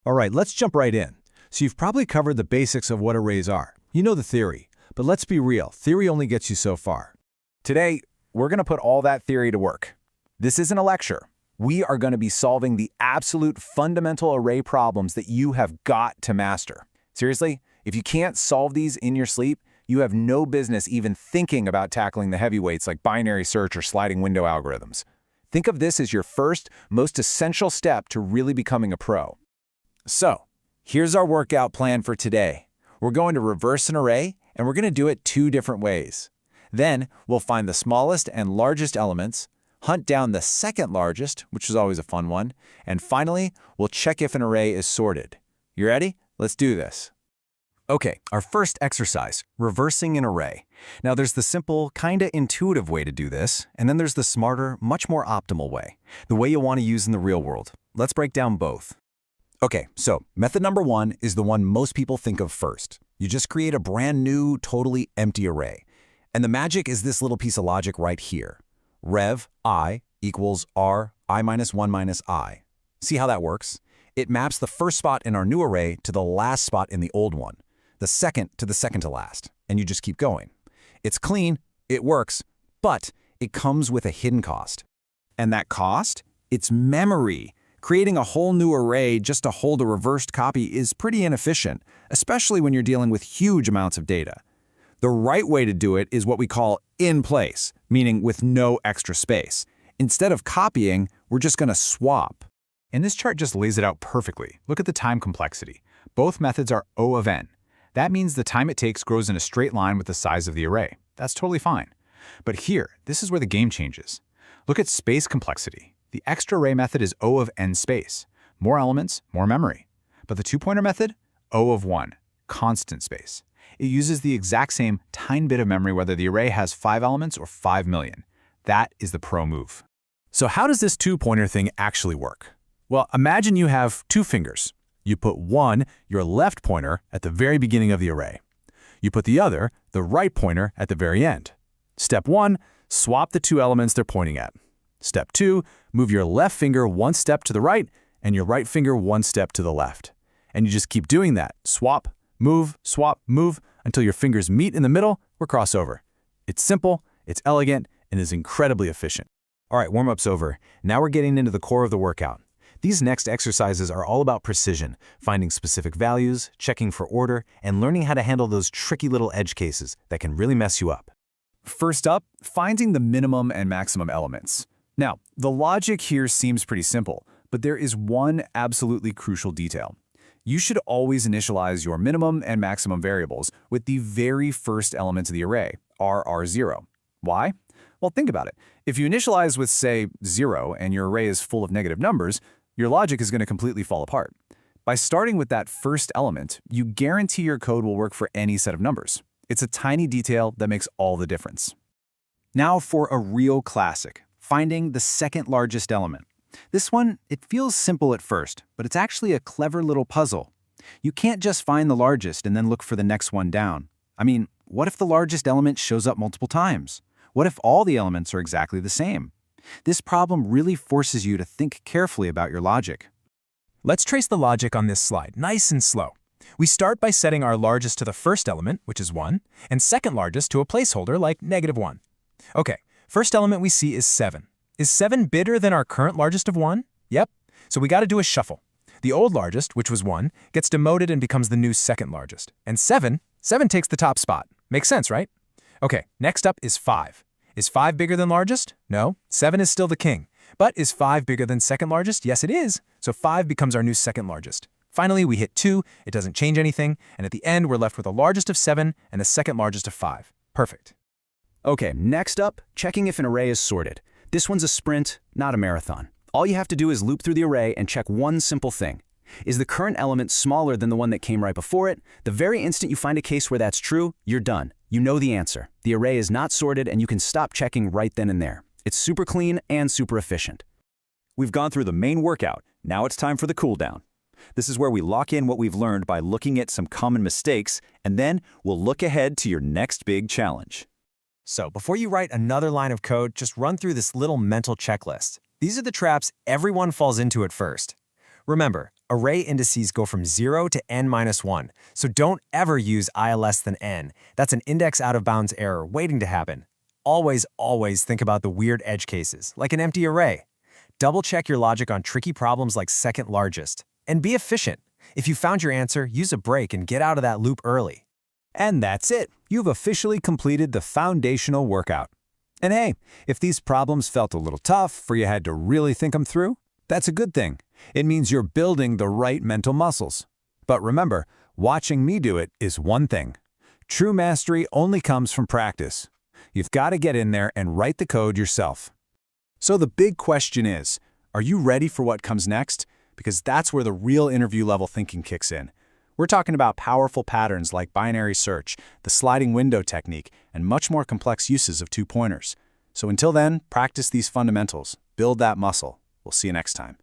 All right, let's jump right in. So you've probably covered the basics of what arrays are. You know the theory, but let's be real, theory only gets you so far. Today, we're going to put all that theory to work. This isn't a lecture. We are going to be solving the absolute fundamental array problems that you have got to master. Seriously, if you can't solve these in your sleep, you have no business even thinking about tackling the heavyweights like binary search or sliding window algorithms. Think of this as your first, most essential step to really becoming a pro. So, here's our workout plan for today. We're going to reverse an array, and we're going to do it two different ways. Then, we'll find the smallest and largest elements, hunt down the second largest, which is always a fun one, and finally, we'll check if an array is sorted. You ready? Let's do this. Okay, our first exercise, reversing an array. Now there's the simple, kinda intuitive way to do this, and then there's the smarter, much more optimal way, the way you want to use in the real world. Let's break down both. Okay, so method number one is the one most people think of first. You just create a brand new, totally empty array. And the magic is this little piece of logic right here. Rev I equals R I minus 1 minus I. See how that works? It maps the first spot in our new array to the last spot in the old one, the second to the second to last, and you just keep going. It's clean, it works, but it comes with a hidden cost. And that cost? It's memory. Creating a whole new array just to hold a reversed copy is pretty inefficient, especially when you're dealing with huge amounts of data. The right way to do it is what we call in place, meaning with no extra space. Instead of copying, we're just going to swap. And this chart just lays it out perfectly. Look at the time complexity. Both methods are O of n. That means the time it takes grows in a straight line with the size of the array. That's totally fine. But here, this is where the game changes. Look at space complexity. The extra array method is O of n space. More elements, more memory. But the two-pointer method? O of 1, constant space. It uses the exact same tiny bit of memory whether the array has 5 elements or 5 million. That is the pro move. So how does this two-pointer thing actually work? Well, imagine you have two fingers. You put one, your left pointer, at the very beginning of the array. You put the other, the right pointer, at the very end. Step 1, swap the two elements they're pointing at. Step 2, move your left finger one step to the right and your right finger one step to the left. And you just keep doing that. Swap, move, until your fingers meet in the middle or cross over. It's simple, it's elegant, and is incredibly efficient. All right, warm-up's over. Now we're getting into the core of the workout. These next exercises are all about precision, finding specific values, checking for order, and learning how to handle those tricky little edge cases that can really mess you up. First up, finding the minimum and maximum elements. Now, the logic here seems pretty simple, but there is one absolutely crucial detail. You should always initialize your minimum and maximum variables with the very first element of the array, R0. Why? Well, think about it. If you initialize with, say, 0 and your array is full of negative numbers, your logic is going to completely fall apart. By starting with that first element, you guarantee your code will work for any set of numbers. It's a tiny detail that makes all the difference. Now for a real classic, finding the second largest element. This one, it feels simple at first, but it's actually a clever little puzzle. You can't just find the largest and then look for the next one down. I mean, what if the largest element shows up multiple times? What if all the elements are exactly the same? This problem really forces you to think carefully about your logic. Let's trace the logic on this slide, nice and slow. We start by setting our largest to the first element, which is 1, and second largest to a placeholder like -1. Okay, first element we see is 7. Is 7 bigger than our current largest of 1? Yep. So we got to do a shuffle. The old largest, which was 1, gets demoted and becomes the new second largest. And 7 takes the top spot. Makes sense, right? Okay, next up is 5. Is 5 bigger than largest? No, 7 is still the king. But is 5 bigger than second largest? Yes, it is. So 5 becomes our new second largest. Finally, we hit 2, it doesn't change anything, and at the end, we're left with a largest of 7 and a second largest of 5. Perfect. Okay, next up, checking if an array is sorted. This one's a sprint, not a marathon. All you have to do is loop through the array and check one simple thing. Is the current element smaller than the one that came right before it? The very instant you find a case where that's true, you're done. You know the answer. The array is not sorted and you can stop checking right then and there. It's super clean and super efficient. We've gone through the main workout. Now it's time for the cool down. This is where we lock in what we've learned by looking at some common mistakes, and then we'll look ahead to your next big challenge. So before you write another line of code, just run through this little mental checklist. These are the traps everyone falls into at first. Remember, array indices go from 0 to n-1, so don't ever use I less than n. That's an index out of bounds error waiting to happen. Always, always think about the weird edge cases, like an empty array. Double-check your logic on tricky problems like second largest. And be efficient. If you found your answer, use a break and get out of that loop early. And that's it. You've officially completed the foundational workout. And hey, if these problems felt a little tough or you had to really think them through, that's a good thing. It means you're building the right mental muscles. But remember, watching me do it is one thing. True mastery only comes from practice. You've got to get in there and write the code yourself. So the big question is, are you ready for what comes next? Because that's where the real interview-level thinking kicks in. We're talking about powerful patterns like binary search, the sliding window technique, and much more complex uses of two-pointers. So until then, practice these fundamentals, build that muscle. We'll see you next time.